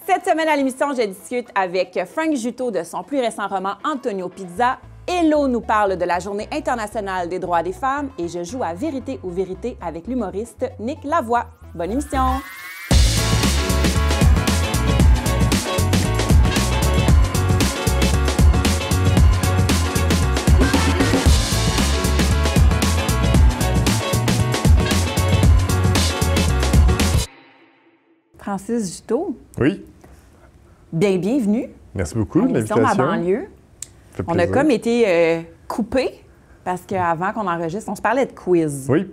Cette semaine à l'émission, je discute avec Frank Juteau de son plus récent roman Antonio Pizza. Hello nous parle de la Journée internationale des droits des femmes et je joue à Vérité ou Vérité avec l'humoriste Nick Lavoie. Bonne émission! Francis Juteau. Oui. Bienvenue. Merci beaucoup de l'invitation. l'invitation. À banlieue. On a comme été coupés parce qu'avant qu'on enregistre, on se parlait de quiz. Oui. Puis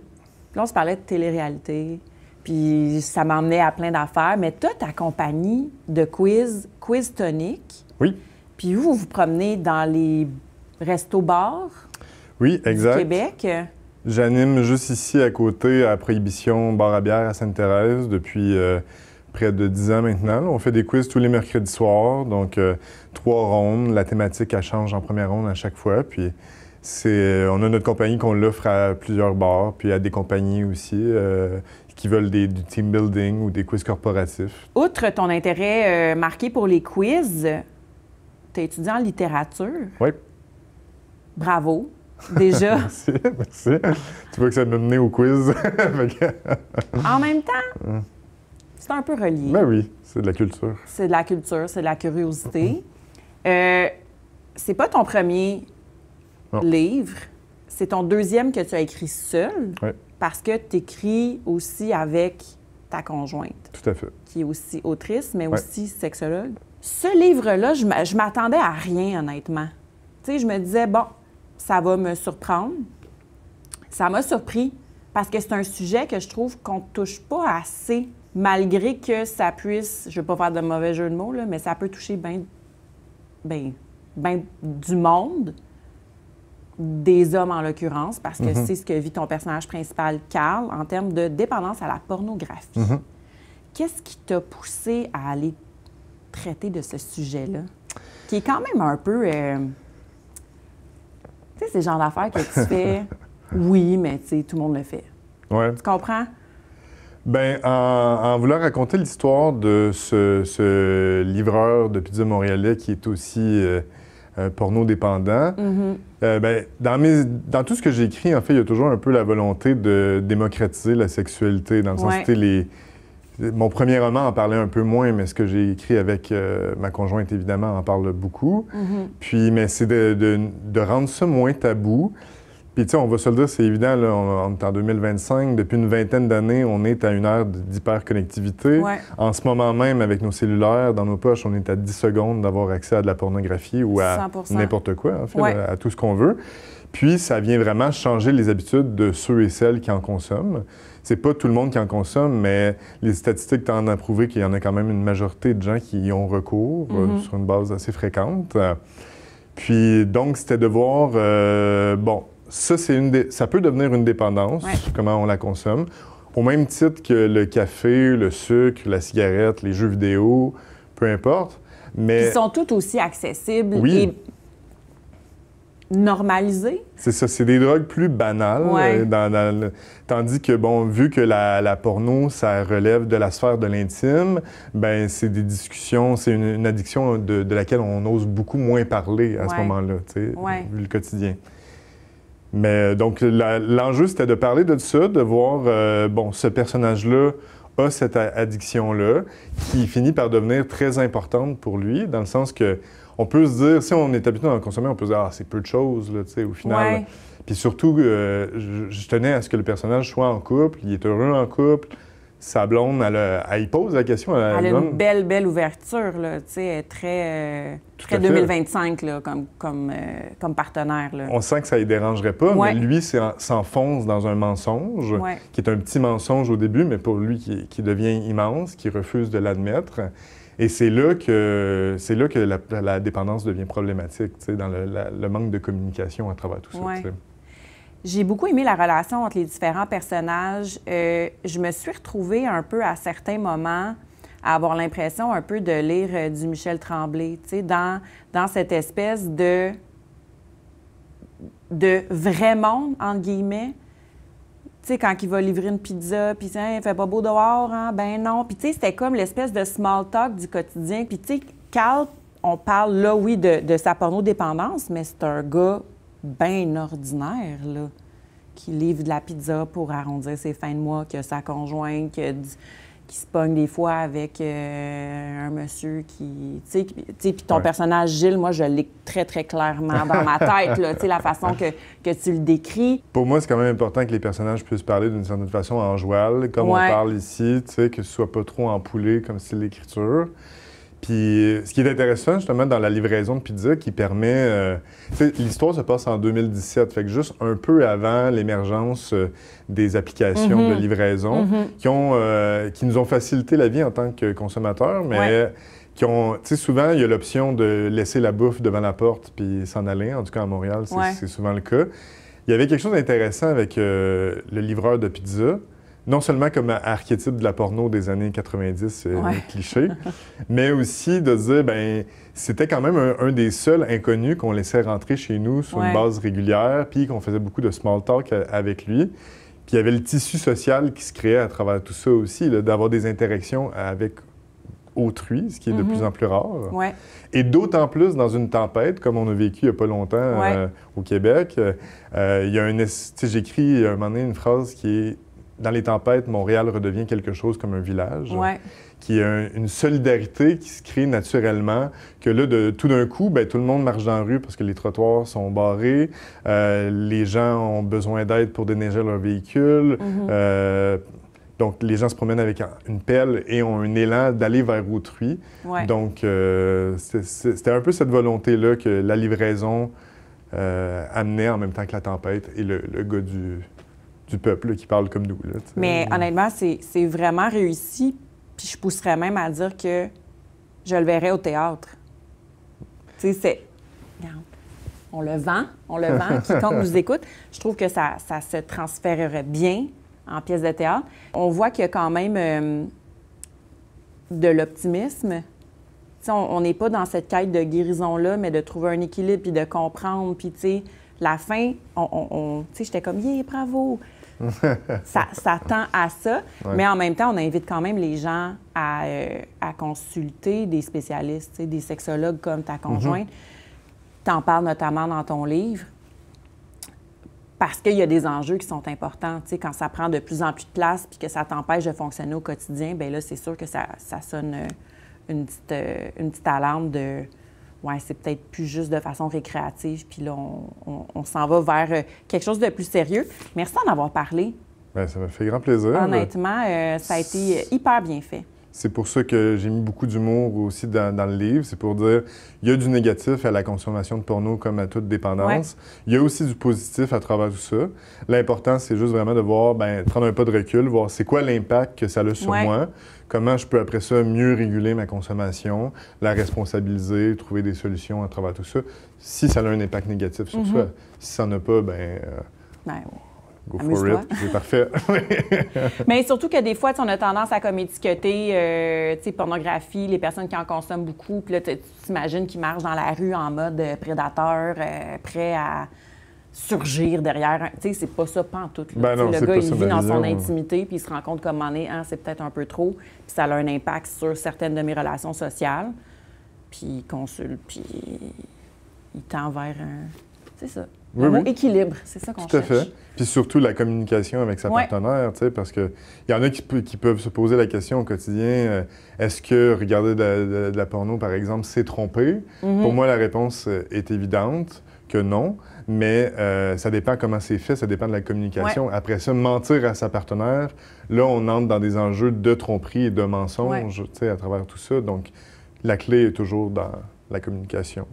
là, on se parlait de télé-réalité. Puis ça m'emmenait à plein d'affaires. Mais toi, ta compagnie de quiz, Quiz Tonic. Oui. Puis vous vous promenez dans les restos-bars Oui, exact. du Québec. J'anime juste ici à côté à Prohibition Bar à bière à Sainte-Thérèse depuis près de 10 ans maintenant. On fait des quiz tous les mercredis soirs, donc 3 rondes. La thématique, elle change en première ronde à chaque fois. Puis on a notre compagnie qu'on l'offre à plusieurs bars, puis à des compagnies aussi qui veulent du team building ou des quiz corporatifs. Outre ton intérêt marqué pour les quiz, tu es étudiant en littérature. Oui. Bravo. Déjà. Merci, merci. Tu vois que ça m'a mené au quiz. En même temps, c'est un peu relié. Ben oui, c'est de la culture. C'est de la culture, c'est de la curiosité. C'est pas ton premier livre, c'est ton deuxième que tu as écrit seul, parce que tu écris aussi avec ta conjointe. Tout à fait. Qui est aussi autrice, mais aussi sexologue. Ce livre-là, je m'attendais à rien, honnêtement. Tu sais, je me disais, bon, ça va me surprendre. Ça m'a surpris parce que c'est un sujet que je trouve qu'on ne touche pas assez, malgré que ça puisse, je ne vais pas faire de mauvais jeu de mots, là, mais ça peut toucher bien du monde, des hommes en l'occurrence, parce que c'est ce que vit ton personnage principal, Carl, en termes de dépendance à la pornographie. Qu'est-ce qui t'a poussé à aller traiter de ce sujet-là, qui est quand même un peu... Tu sais, c'est le genre d'affaires que tu fais, oui, mais tu sais, tout le monde le fait. Ouais. Tu comprends? Bien, en voulant raconter l'histoire de ce livreur de pizza montréalais qui est aussi porno-dépendant, dans tout ce que j'ai écrit, en fait, il y a toujours un peu la volonté de démocratiser la sexualité, dans le sens que mon premier roman en parlait un peu moins, mais ce que j'ai écrit avec ma conjointe, évidemment, en parle beaucoup. Puis, mais c'est de rendre ça moins tabou. Puis, tu sais, on va se le dire, c'est évident, là, on est en 2025. Depuis une vingtaine d'années, on est à une ère d'hyperconnectivité. En ce moment même, avec nos cellulaires dans nos poches, on est à 10 secondes d'avoir accès à de la pornographie ou à n'importe quoi, en fait, à tout ce qu'on veut. Puis, ça vient vraiment changer les habitudes de ceux et celles qui en consomment. C'est pas tout le monde qui en consomme, mais les statistiques tendent à prouver qu'il y en a quand même une majorité de gens qui y ont recours sur une base assez fréquente. Puis donc, c'était de voir, bon, ça peut devenir une dépendance, comment on la consomme, au même titre que le café, le sucre, la cigarette, les jeux vidéo, peu importe. Mais ils sont tous aussi accessibles et normalisés. C'est ça, c'est des drogues plus banales. Tandis que, bon, vu que la porno, ça relève de la sphère de l'intime, ben c'est des discussions, c'est une addiction de laquelle on ose beaucoup moins parler à ce moment-là, tu sais, vu le quotidien. Mais donc, l'enjeu, c'était de parler de ça, de voir, bon, ce personnage-là a cette addiction-là qui finit par devenir très importante pour lui, dans le sens que on peut se dire, si on est habitué à en consommer, on peut se dire « Ah, c'est peu de choses, là, tu sais, au final. » Puis surtout, je tenais à ce que le personnage soit en couple, il est heureux en couple. Sa blonde, elle y pose la question. Elle a une belle ouverture, là, tu sais, très 2025, là, comme partenaire, là. On sent que ça ne dérangerait pas, mais lui s'enfonce dans un mensonge, qui est un petit mensonge au début, mais pour lui qui devient immense, qui refuse de l'admettre. Et c'est là que la dépendance devient problématique, tu sais, dans le manque de communication à travers tout ça. Tu sais. J'ai beaucoup aimé la relation entre les différents personnages. Je me suis retrouvée un peu à certains moments à avoir l'impression un peu de lire du Michel Tremblay, tu sais, dans cette espèce de vrai monde, entre guillemets. Tu sais, quand il va livrer une pizza, puis il fait pas beau dehors, hein? Ben non. Puis tu sais, c'était comme l'espèce de small talk du quotidien. Puis tu sais, Carl, on parle là, oui, de sa porno-dépendance, mais c'est un gars bien ordinaire, là, qui livre de la pizza pour arrondir ses fins de mois, qui a sa conjointe, qui se pogne des fois avec un monsieur qui... Tu sais, puis ton personnage, Gilles, moi, je l'ai très, très clairement dans ma tête, là, tu sais, la façon que tu le décris. Pour moi, c'est quand même important que les personnages puissent parler d'une certaine façon en joual, comme on parle ici, tu sais, que ce soit pas trop empoulé comme style d'écriture. Puis, ce qui est intéressant, justement, dans la livraison de pizza, qui permet... l'histoire se passe en 2017, fait que juste un peu avant l'émergence des applications de livraison qui nous ont facilité la vie en tant que consommateurs, mais qui ont... Tu sais, souvent, il y a l'option de laisser la bouffe devant la porte puis s'en aller. En tout cas, à Montréal, c'est souvent le cas. Il y avait quelque chose d'intéressant avec le livreur de pizza. Non seulement comme archétype de la porno des années 90, cliché, mais aussi de dire, ben c'était quand même un des seuls inconnus qu'on laissait rentrer chez nous sur une base régulière, puis qu'on faisait beaucoup de small talk avec lui. Puis il y avait le tissu social qui se créait à travers tout ça aussi, d'avoir des interactions avec autrui, ce qui est de plus en plus rare. Et d'autant plus dans une tempête, comme on a vécu il n'y a pas longtemps au Québec. Il y a j'écris à un moment donné une phrase qui est dans les tempêtes, Montréal redevient quelque chose comme un village, qui est une solidarité qui se crée naturellement, que là, tout d'un coup, bien, tout le monde marche dans la rue parce que les trottoirs sont barrés, les gens ont besoin d'aide pour déneiger leur véhicule, donc les gens se promènent avec une pelle et ont un élan d'aller vers autrui. Donc, c'était un peu cette volonté-là que la livraison amenait en même temps que la tempête et le gars du peuple là, qui parle comme nous. Là, mais honnêtement, c'est vraiment réussi. Puis je pousserais même à dire que je le verrais au théâtre. Tu sais, c'est... Regarde, on le vend, quiconque nous écoute. Je trouve que ça se transférerait bien en pièce de théâtre. On voit qu'il y a quand même de l'optimisme. Tu sais, on n'est pas dans cette quête de guérison-là, mais de trouver un équilibre puis de comprendre. Puis, tu sais, la fin, tu sais, j'étais comme « Yeah, bravo! » ça tend à ça, mais en même temps, on invite quand même les gens à consulter des spécialistes, des sexologues comme ta conjointe. Tu en parles notamment dans ton livre parce qu'il y a des enjeux qui sont importants. Tu sais, quand ça prend de plus en plus de place puis que ça t'empêche de fonctionner au quotidien, bien là, c'est sûr que ça sonne une petite alarme de... Ouais, c'est peut-être plus juste de façon récréative, puis là, on s'en va vers quelque chose de plus sérieux. Merci d'en avoir parlé. Bien, ça m'a fait grand plaisir. Honnêtement, ça a été hyper bien fait. C'est pour ça que j'ai mis beaucoup d'humour aussi dans le livre. C'est pour dire, il y a du négatif à la consommation de porno comme à toute dépendance. Il y a aussi du positif à travers tout ça. L'important, c'est juste vraiment de voir, bien, prendre un pas de recul, voir c'est quoi l'impact que ça a sur moi, comment je peux après ça mieux réguler ma consommation, la responsabiliser, trouver des solutions à travers tout ça, si ça a un impact négatif sur toi. Si ça n'en a pas, go for it, c'est parfait. Mais surtout que des fois, on a tendance à comme étiqueter, pornographie, les personnes qui en consomment beaucoup, puis là, tu t'imagines qu'ils marchent dans la rue en mode prédateur, prêt à surgir derrière. Tu sais, c'est pas ça pantoute. Le gars, il vit dans son intimité, puis il se rend compte comme c'est peut-être un peu trop, puis ça a un impact sur certaines de mes relations sociales, puis il consulte, puis il tend vers un... C'est ça. Le mot équilibre, c'est ça qu'on cherche. Tout à fait. Puis surtout la communication avec sa partenaire, tu sais, parce qu'il y en a qui peuvent se poser la question au quotidien, est-ce que regarder de la porno, par exemple, c'est tromper? Pour moi, la réponse est évidente que non, mais ça dépend comment c'est fait, ça dépend de la communication. Après ça, mentir à sa partenaire, là, on entre dans des enjeux de tromperie et de mensonge, tu sais, à travers tout ça. Donc, la clé est toujours dans la communication.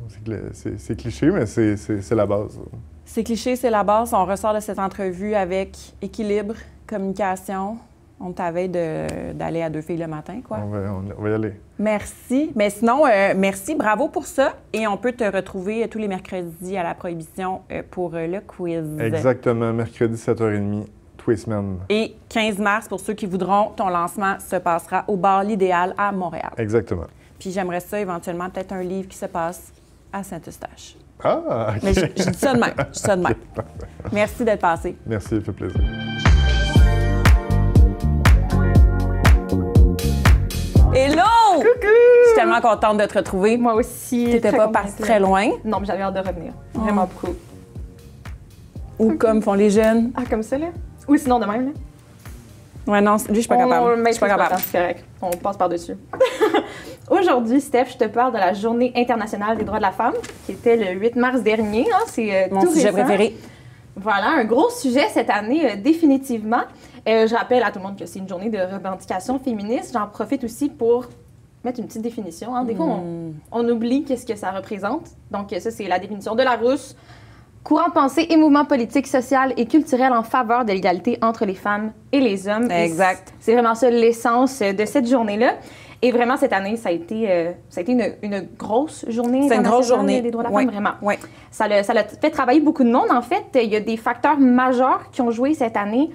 C'est cliché, mais c'est la base. C'est cliché, c'est la base. On ressort de cette entrevue avec équilibre, communication. On t'avait d'aller à 2 filles le matin, quoi. On va y aller. Merci. Mais sinon, merci, bravo pour ça. Et on peut te retrouver tous les mercredis à la Prohibition pour le quiz. Exactement, mercredi 7h30, tous les semaines. Et 15 mars, pour ceux qui voudront, ton lancement se passera au bar L'Idéal à Montréal. Exactement. Puis j'aimerais ça, éventuellement, peut-être un livre qui se passe à Saint-Eustache. Ah, OK. Mais je dis ça de même. Je dis ça de même. Merci d'être passé. Merci, ça fait plaisir. Hello! Coucou! Je suis tellement contente de te retrouver. Moi aussi. T'étais pas partie très loin. Non, mais j'avais hâte de revenir. Vraiment beaucoup. Ou comme font les jeunes. Ah, comme ça, là? Ou sinon de même, là? Ouais, non, lui, je suis pas capable. Je suis pas capable. C'est correct. On passe par-dessus. Aujourd'hui, Steph, je te parle de la Journée internationale des droits de la femme, qui était le 8 mars dernier. Hein? C'est Mon tout sujet récent. préféré. Voilà, un gros sujet cette année, définitivement. Je rappelle à tout le monde que c'est une journée de revendication féministe. J'en profite aussi pour mettre une petite définition. Hein. Des fois, on oublie qu'est-ce que ça représente. Donc, ça, c'est la définition de Larousse. Courant de pensée et mouvement politique, social et culturel en faveur de l'égalité entre les femmes et les hommes. Exact. C'est vraiment ça l'essence de cette journée-là. Et vraiment, cette année, ça a été une grosse journée. C'est une grosse journée. Des droits de la femme, vraiment. Oui. Ça l'a fait travailler beaucoup de monde. En fait, il y a des facteurs majeurs qui ont joué cette année.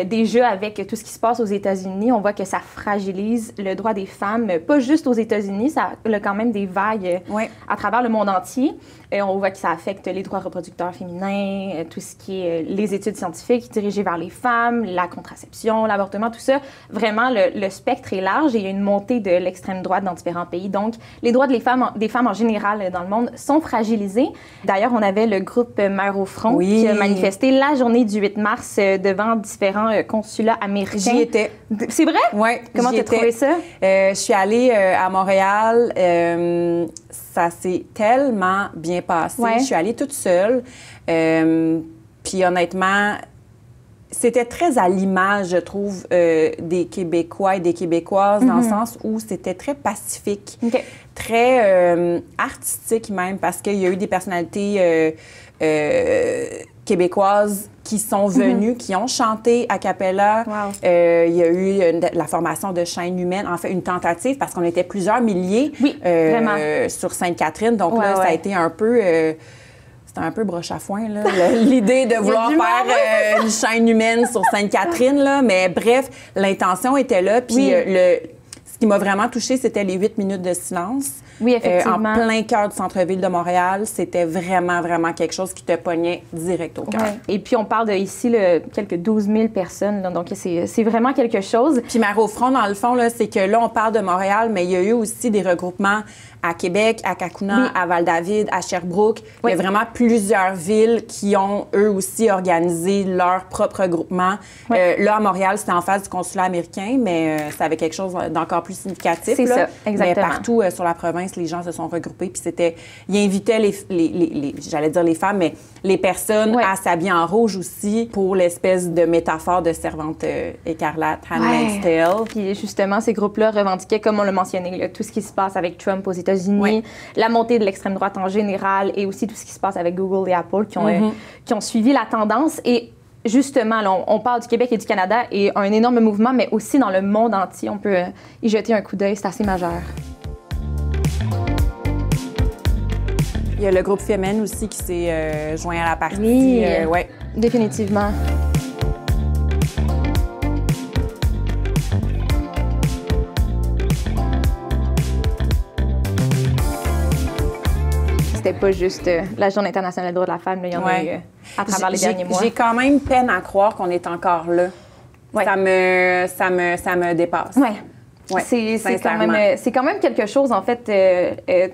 Déjà, avec tout ce qui se passe aux États-Unis, on voit que ça fragilise le droit des femmes, pas juste aux États-Unis, ça a quand même des vagues à travers le monde entier. On voit que ça affecte les droits reproducteurs féminins, tout ce qui est les études scientifiques dirigées vers les femmes, la contraception, l'avortement, tout ça. Vraiment, le spectre est large et il y a une montée de l'extrême droite dans différents pays. Donc, les droits des femmes en général dans le monde sont fragilisés. D'ailleurs, on avait le groupe Mères au front qui a manifesté la journée du 8 mars devant différents consulats américains. J'y étais. C'est vrai? Oui. Comment t'as trouvé ça? Je suis allée à Montréal. Ça s'est tellement bien passé. Ouais. Je suis allée toute seule. Puis honnêtement, c'était très à l'image, je trouve, des Québécois et des Québécoises, dans le sens où c'était très pacifique, très artistique même, parce qu'il y a eu des personnalités québécoises qui sont venues, qui ont chanté a cappella. Wow. Il y a eu la formation de chaîne humaine, en fait, une tentative, parce qu'on était plusieurs milliers sur Sainte-Catherine. Donc là, ça a été un peu... c'était un peu broche à foin, là, l'idée de vouloir faire une chaîne humaine sur Sainte-Catherine, là. Mais bref, l'intention était là. Puis ce qui m'a vraiment touchée, c'était les 8 minutes de silence. Oui, effectivement. En plein cœur du centre-ville de Montréal. C'était vraiment, vraiment quelque chose qui te pognait direct au cœur. Ouais. Et puis, on parle ici quelques 12 000 personnes. Là, donc, c'est vraiment quelque chose. Puis, Mères au front, dans le fond, là, c'est que là, on parle de Montréal, mais il y a eu aussi des regroupements à Québec, à Cacouna, à Val-David, à Sherbrooke. Il y a vraiment plusieurs villes qui ont, eux aussi, organisé leur propre regroupement. Là, à Montréal, c'était en face du consulat américain, mais ça avait quelque chose d'encore plus significatif. C'est ça, exactement. Mais partout sur la province, les gens se sont regroupés. Puis ils invitaient j'allais dire les femmes, mais les personnes à s'habiller en rouge aussi pour l'espèce de métaphore de servante écarlate, Handmaid's Tale. Puis justement, ces groupes-là revendiquaient, comme on l'a mentionné, là, tout ce qui se passe avec Trump aux États-Unis, la montée de l'extrême droite en général et aussi tout ce qui se passe avec Google et Apple qui ont suivi la tendance. Et justement, là, on parle du Québec et du Canada et un énorme mouvement, mais aussi dans le monde entier. On peut y jeter un coup d'œil, c'est assez majeur. Il y a le groupe Femen aussi qui s'est joint à la partie. Oui, définitivement. C'était pas juste la Journée internationale des droits de la femme, là, il y en a eu à travers les derniers mois. J'ai quand même peine à croire qu'on est encore là. Ça me dépasse. C'est quand même quelque chose, en fait,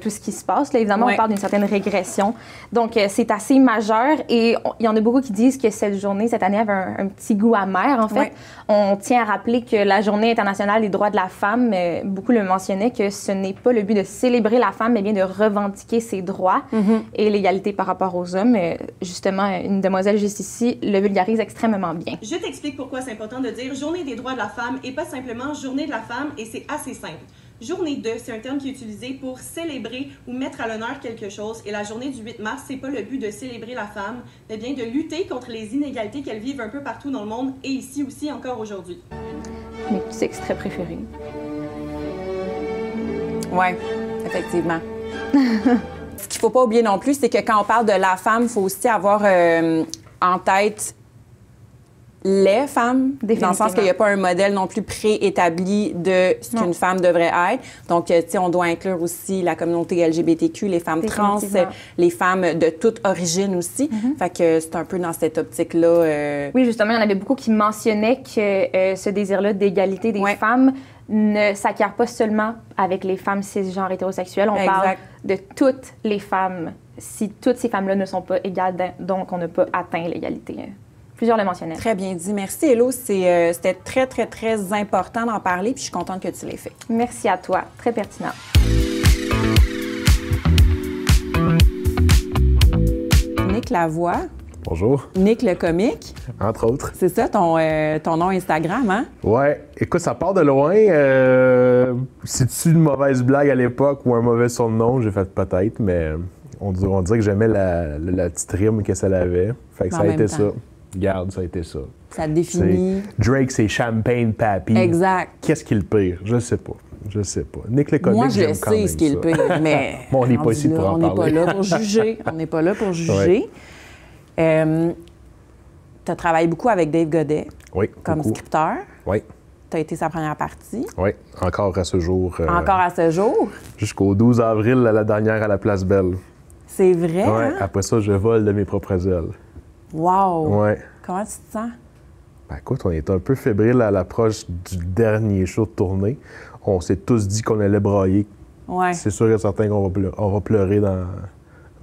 tout ce qui se passe. Là, évidemment, on parle d'une certaine régression. Donc, c'est assez majeur. Et il y en a beaucoup qui disent que cette journée, cette année, avait un petit goût amer, en fait. On tient à rappeler que la Journée internationale des droits de la femme, beaucoup le mentionnaient, que ce n'est pas le but de célébrer la femme, mais bien de revendiquer ses droits et l'égalité par rapport aux hommes. Justement, une demoiselle juste ici le vulgarise extrêmement bien. Je t'explique pourquoi c'est important de dire Journée des droits de la femme et pas simplement Journée de la femme, et c'est assez simple. Journée 2, c'est un terme qui est utilisé pour célébrer ou mettre à l'honneur quelque chose. Et la journée du 8 mars, c'est pas le but de célébrer la femme, mais bien de lutter contre les inégalités qu'elles vivent un peu partout dans le monde et ici aussi encore aujourd'hui. Mes petits extraits préférés. Oui, effectivement. Ce qu'il faut pas oublier non plus, c'est que quand on parle de la femme, il faut aussi avoir en tête les femmes, dans le sens qu'il n'y a pas un modèle non plus préétabli de ce qu'une femme devrait être. Donc, tu sais, on doit inclure aussi la communauté LGBTQ, les femmes trans, les femmes de toute origine aussi. Fait que c'est un peu dans cette optique-là. Oui, justement, il y en avait beaucoup qui mentionnaient que ce désir-là d'égalité des femmes ne s'acquiert pas seulement avec les femmes cisgenres hétérosexuelles. On parle de toutes les femmes. Si toutes ces femmes-là ne sont pas égales, donc on n'a pas atteint l'égalité. Plusieurs le mentionnaient. Très bien dit. Merci, Hello. C'était très, très, très important d'en parler, puis je suis contente que tu l'aies fait. Merci à toi. Très pertinent. Nick Lavoie. Bonjour. Nick le comique. Entre autres. C'est ça, ton nom Instagram, hein? Ouais. Écoute, ça part de loin. C'est-tu une mauvaise blague à l'époque ou un mauvais surnom? J'ai fait peut-être, mais on dirait que j'aimais la petite rime que ça avait. Fait que ça a été ça. Regarde, ça a été ça. Ça te définit. Drake, c'est Champagne Papi. Exact. Qu'est-ce qui est le pire? Je sais pas. Nick le comique, moi, je sais ce qui est le pire, mais bon, on n'est pas ici pour en parler. On n'est pas là pour juger. On n'est pas là pour juger. Tu as travaillé beaucoup avec Dave Godet. Oui, comme scripteur. Oui. Tu as été sa première partie. Oui, encore à ce jour. Encore à ce jour. Jusqu'au 12 avril, la dernière à la Place Belle. C'est vrai, ouais, hein? Après ça, je vole de mes propres ailes. Wow! Ouais. Comment tu te sens? Ben écoute, on était un peu fébrile à l'approche du dernier show de tournée. On s'est tous dit qu'on allait brailler. Ouais. C'est sûr et certain qu'on va pleurer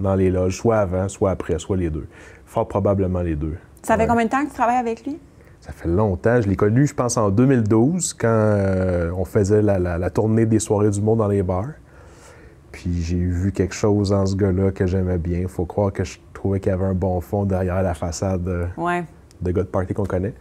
dans les loges, soit avant, soit après, soit les deux. Fort probablement les deux. Ça fait combien de temps que tu travailles avec lui? Ça fait longtemps. Je l'ai connu, je pense, en 2012, quand on faisait la tournée des soirées du monde dans les bars. Puis j'ai vu quelque chose en ce gars-là que j'aimais bien. Il faut croire que je trouvais qu'il y avait un bon fond derrière la façade de gars de party qu'on connaît.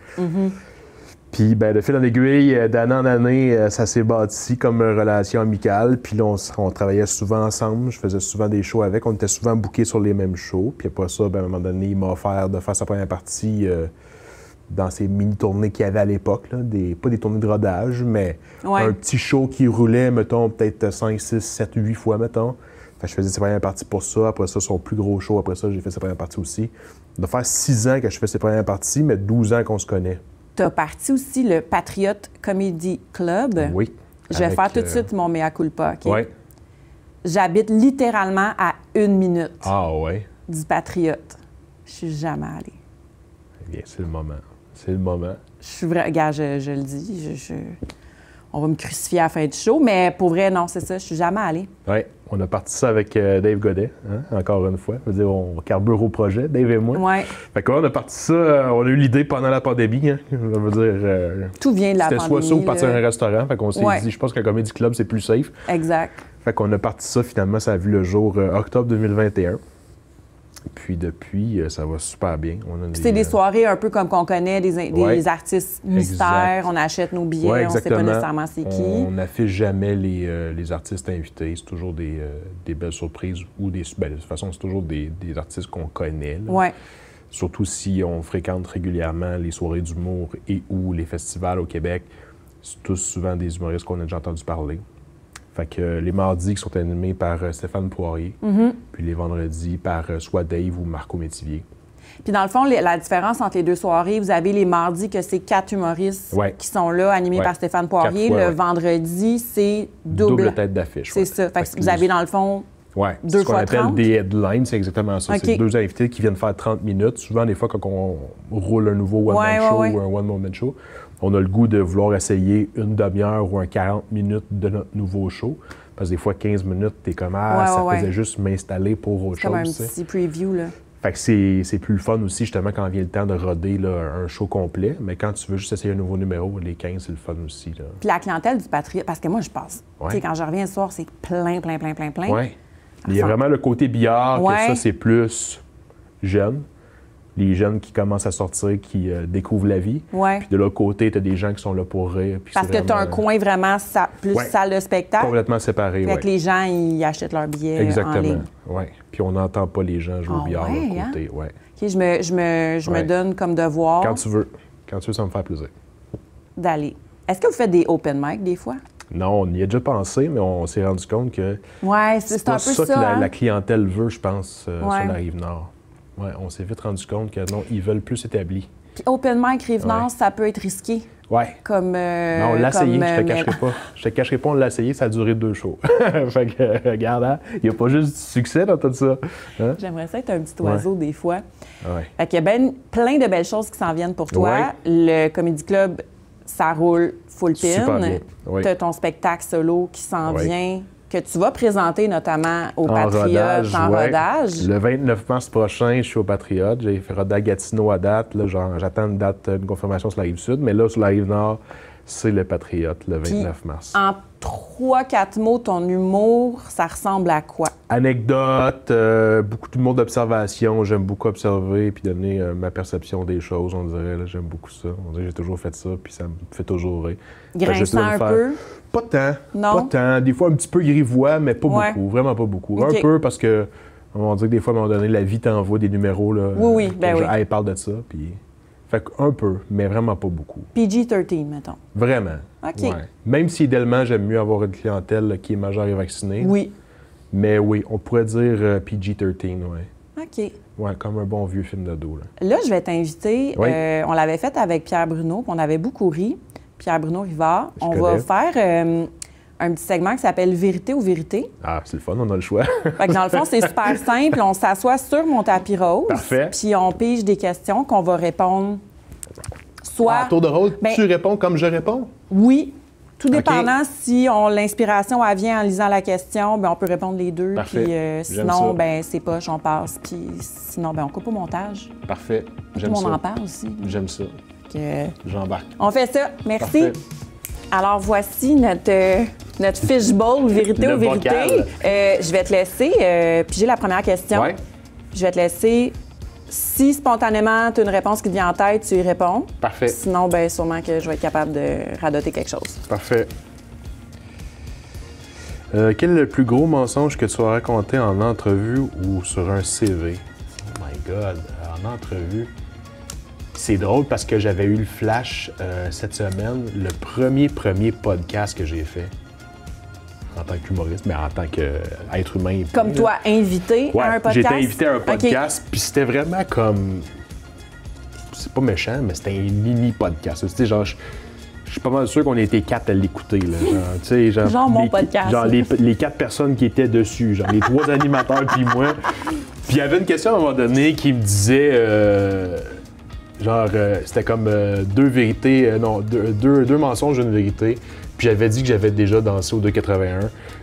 Puis ben, de fil en aiguille, d'année en année, ça s'est bâti comme une relation amicale. Puis là, on travaillait souvent ensemble. Je faisais souvent des shows avec. On était souvent bookés sur les mêmes shows. Puis après ça, ben, à un moment donné, il m'a offert de faire sa première partie dans ces mini-tournées qu'il y avait à l'époque. Pas des tournées de rodage, mais un petit show qui roulait, mettons, peut-être 5, 6, 7, 8 fois, mettons. Fait que je faisais ses premières parties pour ça. Après ça, son plus gros show. Après ça, j'ai fait ses premières parties aussi. De faire 6 ans que je fais ses premières parties, mais 12 ans qu'on se connaît. Tu as parti aussi le Patriot Comedy Club. Oui. Je vais faire tout de suite mon mea culpa, OK? Oui. J'habite littéralement à 1 minute du Patriot. Je suis jamais allée. Eh bien, c'est le moment. C'est le moment. Je suis vrai, gars, je le dis, on va me crucifier à la fin du show, mais pour vrai, non, c'est ça, je suis jamais allée. Oui, on a parti ça avec Dave Godet, hein, encore une fois. Je veux dire, on carbure au projet, Dave et moi. Oui. Fait qu'on a parti ça, on a eu l'idée pendant la pandémie, hein. Je veux dire... Tout vient de la pandémie. C'était soit ça ou partir à un restaurant, fait qu'on s'est dit, je pense qu'un comedy club, c'est plus safe. Exact. Fait qu'on a parti ça, finalement, ça a vu le jour octobre 2021. Puis depuis, ça va super bien. C'est des soirées un peu comme qu'on connaît, des artistes mystères. On achète nos billets, on ne sait pas nécessairement c'est qui. On n'affiche jamais les artistes invités. C'est toujours des belles surprises ou de toute façon, c'est toujours des artistes qu'on connaît. Ouais. Surtout si on fréquente régulièrement les soirées d'humour et ou les festivals au Québec. C'est tous souvent des humoristes qu'on a déjà entendu parler. Fait que les mardis qui sont animés par Stéphane Poirier, puis les vendredis par soit Dave ou Marco Métivier. Puis dans le fond, la différence entre les deux soirées, vous avez les mardis que c'est 4 humoristes qui sont là, animés par Stéphane Poirier. Le vendredi, c'est double tête d'affiche. C'est ça. Fait que vous avez dans le fond 2 fois 30. Ce qu'on appelle des headlines, c'est exactement ça. C'est 2 invités qui viennent faire 30 minutes. Souvent, des fois, quand on roule un nouveau one-man show ou un one-woman show, on a le goût de vouloir essayer une demi-heure ou un 40 minutes de notre nouveau show. Parce que des fois, 15 minutes, t'es comme « ça faisait juste m'installer pour autre chose. » C'est comme un petit preview, là. Fait que c'est plus le fun aussi, justement, quand vient le temps de roder là, un show complet. Mais quand tu veux juste essayer un nouveau numéro, les 15, c'est le fun aussi. Là. Puis la clientèle du Patriot, parce que moi, je passe. Tu sais, quand je reviens ce soir, c'est plein. Oui. Il y a vraiment le côté billard, que ça, c'est plus jeune. Les jeunes qui commencent à sortir, qui découvrent la vie. Puis de l'autre côté, tu as des gens qui sont là pour rire. Puis parce que tu as un coin vraiment plus salle de spectacle. Complètement séparé, Fait que les gens, ils achètent leurs billets en ligne. Oui. Puis on n'entend pas les gens jouer au billard de l'autre côté. Ouais. OK, je me donne comme devoir. Quand tu veux. Quand tu veux, ça me fait plaisir. D'aller. Est-ce que vous faites des open mic des fois? Non, on y a déjà pensé, mais on s'est rendu compte que c'est un peu ça que la clientèle veut, je pense, sur la Rive-Nord. Ouais, on s'est vite rendu compte que non, ils veulent plus établis. Puis open mic, Rive-Nord, ça peut être risqué. Ouais. Comme. Non, on l'a essayé, je te cacherai pas. Je te cacherai pas, on l'a essayé, ça a duré 2 shows. Fait que, regarde, hein, il n'y a pas juste du succès dans tout ça. Hein? J'aimerais ça être un petit oiseau des fois. Ouais. Fait qu'il y a plein de belles choses qui s'en viennent pour toi. Ouais. Le Comedy Club, ça roule full pin. Super bien. Oui. Tu as ton spectacle solo qui s'en Oui. vient, que tu vas présenter notamment au En Patriote en ouais. rodage. Le 29 mars prochain, je suis au Patriote. J'ai fait rodage Gatineau à date. Là, j'attends une confirmation sur la Rive-Sud. Mais là, sur la Rive-Nord, c'est le Patriote, le 29 mars. En 3-4 mots, ton humour, ça ressemble à quoi? Anecdotes, beaucoup d'humour d'observation. J'aime beaucoup observer puis donner ma perception des choses, on dirait. J'aime beaucoup ça. On dirait que j'ai toujours fait ça puis ça me fait toujours rire. Grinçant un peu? Pas tant. Non? Pas tant. Des fois, un petit peu grivois, mais pas beaucoup. Vraiment pas beaucoup. OK. Un peu parce que, on va dire que des fois, à un moment donné, la vie t'envoie des numéros. Là, Oui, ben oui. Elle parle de ça. Puis... Fait qu'un peu, mais vraiment pas beaucoup. PG-13, mettons. Vraiment. OK. Ouais. Même si, idéalement, j'aime mieux avoir une clientèle là, qui est majeure et vaccinée. Oui. Mais oui, on pourrait dire PG-13, oui. OK. Ouais, comme un bon vieux film de dos. Là. Là, je vais t'inviter. Oui. On l'avait fait avec Pierre Bruno, puis on avait beaucoup ri. Pierre Bruno Rivard. Je On connais. va faire un petit segment qui s'appelle Vérité ou Vérité. Ah, c'est le fun, on a le choix. Fait que dans le fond, c'est super simple. On s'assoit sur mon tapis rose. Parfait. Puis on pige des questions qu'on va répondre soit À tour de rôle, Ben- tu réponds comme je réponds? oui, tout OK. dépendant si l'inspiration elle vient en lisant la question, ben on peut répondre les deux. Parfait. Puis J'aime sinon, ça. ben c'est poche, on passe. Puis sinon, ben on coupe au montage. Parfait. Tout J'aime le monde ça. en parle aussi. J'aime ça. Que- J'embarque. On fait ça. Merci. Parfait. Alors, voici notre fishbowl, vérité Le ou vérité. bocal. Je vais te laisser piger la première question. Ouais. Je vais te laisser, si spontanément tu as une réponse qui te vient en tête, tu y réponds. Parfait. Sinon, ben sûrement que je vais être capable de radoter quelque chose. Parfait. Quel est le plus gros mensonge que tu as raconté en entrevue ou sur un CV? Oh my God, en entrevue. C'est drôle parce que j'avais eu le flash cette semaine, le premier podcast que j'ai fait. En tant qu'humoriste, mais en tant qu'être humain. Comme toi, invité Ouais, à un podcast. j'ai été invité à un OK. podcast, puis c'était vraiment comme... C'est pas méchant, mais c'était un mini-podcast. Tu sais, genre, je suis pas mal sûr qu'on était 4 à l'écouter. Là, genre, tu sais, Genre mon les- podcast. Genre les 4 personnes qui étaient dessus, genre les 3 animateurs puis moi. Puis il y avait une question à un moment donné qui me disait... c'était comme 2 vérités, deux mensonges, une vérité. Puis j'avais dit que j'avais déjà dansé au 281.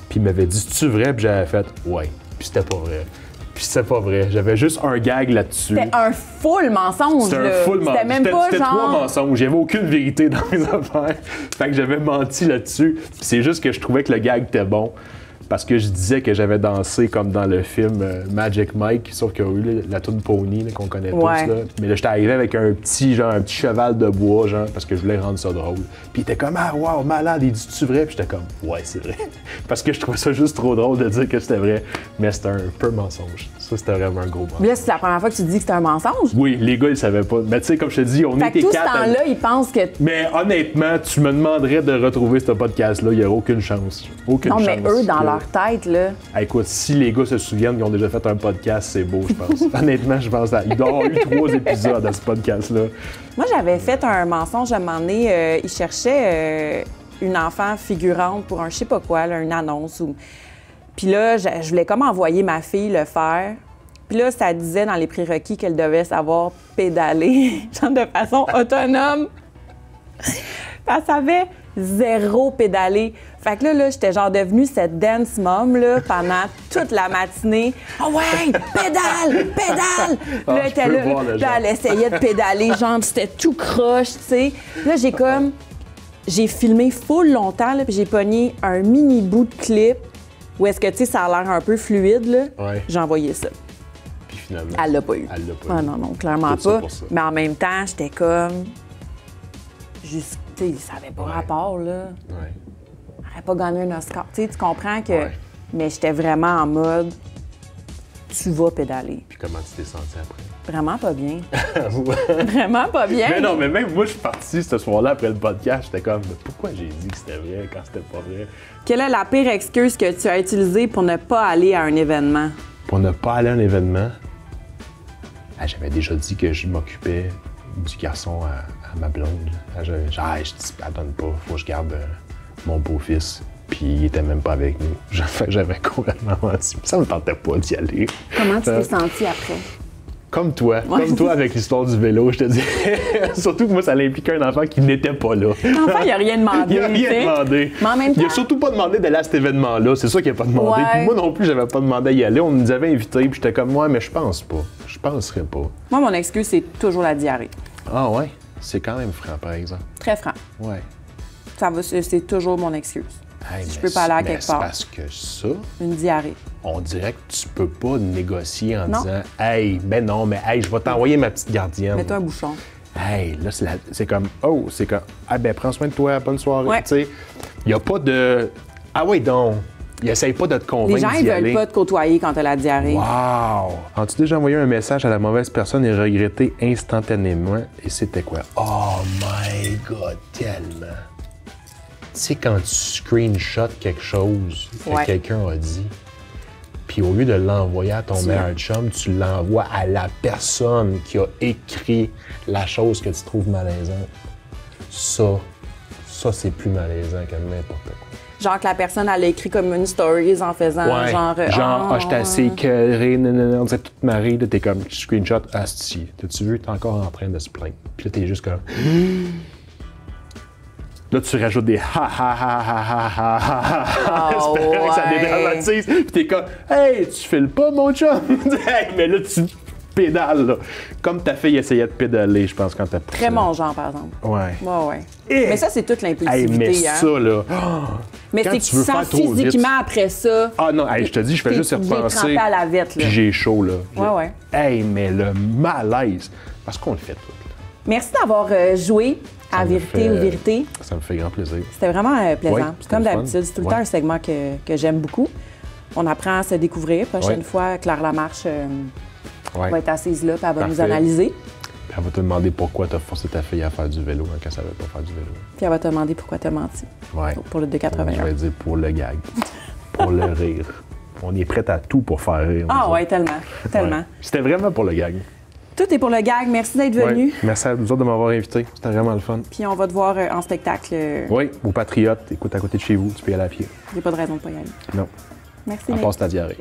Puis il m'avait dit, c'est-tu vrai? Puis j'avais fait, ouais. Puis c'était pas vrai. Puis c'était pas vrai. J'avais juste un gag là-dessus. C'était un full mensonge. C'était un là. full mensonge. C'était même pas C'était genre. 3 mensonges. J'avais aucune vérité dans mes affaires. Fait que j'avais menti là-dessus. Puis c'est juste que je trouvais que le gag était bon. Parce que je disais que j'avais dansé comme dans le film Magic Mike, sauf qu'il y a eu la toune Pony là, qu'on connaît Ouais. tous. Là. Mais là, j'étais arrivé avec un petit cheval de bois, genre, parce que je voulais rendre ça drôle. Puis il était comme, ah, wow, malade, il dit-tu vrai? Puis j'étais comme, ouais, c'est vrai. Parce que je trouvais ça juste trop drôle de dire que c'était vrai. Mais c'était un peu mensonge. Ça, c'était vraiment un gros mensonge. Mais là, c'est la première fois que tu dis que c'était un mensonge. Oui, les gars, ils savaient pas. Mais tu sais, comme je te dis, on Fait que était tout ce 4 à... temps-là, ils pensent que. Mais honnêtement, tu me demanderais de retrouver ce podcast-là, il n'y aurait aucune chance. Aucune Non, chance. mais eux, dans que- leur tête, là. Ah, écoute, si les gars se souviennent qu'ils ont déjà fait un podcast, c'est beau, je pense. Honnêtement, je pense qu'il doit y avoir eu 3 épisodes à ce podcast-là. Moi, j'avais fait un mensonge à un moment donné. Il cherchait une enfant figurante pour un je sais pas quoi, là, une annonce. Puis là, je voulais comme envoyer ma fille le faire. Puis là, ça disait dans les prérequis qu'elle devait savoir pédaler, genre de façon autonome. Elle savait 0 pédaler. Fait que là, j'étais genre devenue cette dance mom là, pendant toute la matinée. « Oh ouais, pédale, pédale! » Ah, Là, elle je était peux là, voir le là, genre. elle essayait de pédaler, genre, puis c'était tout croche, tu sais. Là, j'ai filmé full longtemps, là, puis j'ai pogné un mini bout de clip où est-ce que, tu sais, ça a l'air un peu fluide, là. Ouais. J'ai envoyé ça. Puis finalement, Elle l'a pas eu. elle l'a pas Ah eu. non, non, clairement Tout ça pas. pour ça. Mais en même temps, j'étais comme... Juste, tu sais, ça avait pas Ouais. rapport, là. Ouais. Elle n'aurait pas gagné un Oscar. Tu sais, tu comprends que... Ouais. Mais j'étais vraiment en mode... Tu vas pédaler. Puis comment tu t'es senti après? Vraiment pas bien. Vraiment pas bien. Mais non, mais même moi, je suis parti ce soir-là après le podcast. J'étais comme, mais pourquoi j'ai dit que c'était vrai quand c'était pas vrai? Quelle est la pire excuse que tu as utilisée pour ne pas aller à un événement? Pour ne pas aller à un événement, J'avais déjà dit que je m'occupais du garçon à ma blonde. Je dis, pardonne pas, faut que je garde mon beau-fils. Puis il était même pas avec nous. J'avais complètement menti. Ça me tentait pas d'y aller. Comment tu t'es senti après? Comme toi avec l'histoire du vélo, je te dis. Surtout que moi, ça impliquait un enfant qui n'était pas là. L'enfant, il a rien demandé. Il a rien demandé. Mais en même temps... Il a surtout pas demandé d'aller à cet événement-là. C'est ça qu'il a pas demandé. Ouais. Puis moi non plus, j'avais pas demandé à y aller. On nous avait invités, puis j'étais comme, ouais, mais je pense pas. Je penserais pas. Moi, mon excuse, c'est toujours la diarrhée. Ah ouais? C'est quand même franc, par exemple. Très franc. Ouais. C'est toujours mon excuse. Hey, je peux pas aller à quelque part. Parce que ça, Une diarrhée. on dirait que tu peux pas négocier en Non. disant, hey, ben non, mais hey, je vais t'envoyer ma petite gardienne. Mets-toi un bouchon. Hey, là, c'est comme, oh, c'est comme, ah ben prends soin de toi, bonne soirée. Ouais. Tu sais, il n'y a pas de, ah oui, donc, il essaye pas de te Les convaincre gens, ils d'y veulent aller. pas te côtoyer quand t'as la diarrhée. Wow! As-tu déjà envoyé un message à la mauvaise personne et regretté instantanément? Et c'était quoi? Oh my God, tellement! Tu sais, quand tu screenshots quelque chose que Ouais. quelqu'un a dit, puis au lieu de l'envoyer à ton Tu- meilleur chum, tu l'envoies à la personne qui a écrit la chose que tu trouves malaisante. Ça, c'est plus malaisant que n'importe quoi. Genre que la personne, elle a écrit comme une stories en faisant Ouais. genre... J'étais assez écœuré, on disait toute Marie, là, t'es comme screenshot, asti, t'as-tu vu, t'es encore en train de se plaindre. Puis là, t'es juste comme. Là, tu rajoutes des ha ha ha ha ha ha ha ha, espérant que ça ouais. dédramatise. Puis t'es comme, hey, tu files pas, mon chum. Hey, mais là, tu pédales, là. Comme ta fille essayait de pédaler, je pense, quand t'as pris Très ça. mon genre, par exemple. Ouais. Ouais. Eh! Mais ça, c'est toute Hey, l'impulsivité. mais hein. ça, là. Mais quand c'est que tu tu veux sens faire trop vite. physiquement après ça. Ah non, hey, je te dis, je fais T'es- juste y tu deviens repenser. trempé à la vette, là. Puis j'ai chaud, là. Ouais. Hey, mais le malaise. Parce qu'on le fait tout, là. Merci d'avoir joué à Ça me Vérité fait- ou Vérité. Ça me fait grand plaisir. C'était vraiment plaisant. Ouais, Puis c'était comme le fun. d'habitude, c'est tout le temps Ouais. un segment que j'aime beaucoup. On apprend à se découvrir. Prochaine Ouais. fois, Claire Lamarche Ouais. va être assise là, puis elle va nous Parfait. analyser. Puis elle va te demander pourquoi t'as forcé ta fille à faire du vélo quand elle savait pas faire du vélo. Puis elle va te demander pourquoi t'as menti Ouais. pour le Je 2,81. vais dire pour le gag. Pour le rire. On est prêt à tout pour faire rire. Ah nous ouais, autres. tellement, tellement. Ouais. C'était vraiment pour le gag. Tout est pour le gag. Merci d'être venu. Ouais. Merci à vous autres de m'avoir invité. C'était vraiment le fun. Puis on va te voir en spectacle. Il Oui, au Patriote, écoute, à côté de chez vous, tu peux y aller à pied. n'y a pas de raison de pas y aller. Non, Merci, à Nick. part ta diarrhée.